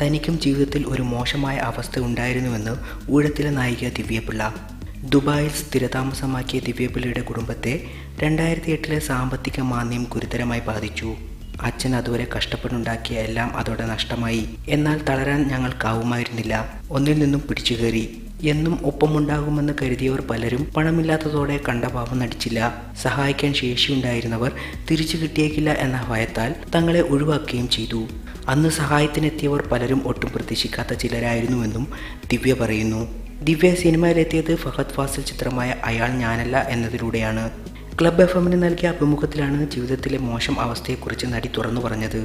തനിക്കും ജീവിതത്തിൽ ഒരു മോശമായ അവസ്ഥ ഉണ്ടായിരുന്നുവെന്ന് ഊഴത്തിലെ നായിക ദിവ്യപിള്ള. ദുബായിൽ സ്ഥിരതാമസമാക്കിയ ദിവ്യപിള്ളയുടെ കുടുംബത്തെ 2008 സാമ്പത്തിക മാന്ദ്യം ഗുരുതരമായി ബാധിച്ചു. അച്ഛൻ അതുവരെ കഷ്ടപ്പെട്ടുണ്ടാക്കിയ എല്ലാം അതോടെ നഷ്ടമായി. എന്നാൽ തളരാൻ ഞങ്ങൾക്കാവുമായിരുന്നില്ല. ഒന്നിൽ നിന്നും പിടിച്ചുകയറി. എന്നും ഒപ്പമുണ്ടാകുമെന്ന് കരുതിയവർ പലരും പണമില്ലാത്തതോടെ കണ്ട പാപം നടിച്ചില്ല. സഹായിക്കാൻ ശേഷിയുണ്ടായിരുന്നവർ തിരിച്ചു കിട്ടിയേക്കില്ല എന്ന ഭയത്താൽ തങ്ങളെ ഒഴിവാക്കുകയും ചെയ്തു. അന്ന് സഹായത്തിനെത്തിയവർ പലരും ഒട്ടും പ്രതീക്ഷിക്കാത്ത ചിലരായിരുന്നുവെന്നും ദിവ്യ പറയുന്നു. ദിവ്യ സിനിമയിലെത്തിയത് ഫഹദ് ഫാസിൽ ചിത്രമായ അയാൾ ഞാനല്ല എന്നതിലൂടെയാണ്. ക്ലബ് FM നൽകിയ അഭിമുഖത്തിലാണ് ജീവിതത്തിലെ മോശം അവസ്ഥയെക്കുറിച്ച് നടി തുറന്നു പറഞ്ഞത്.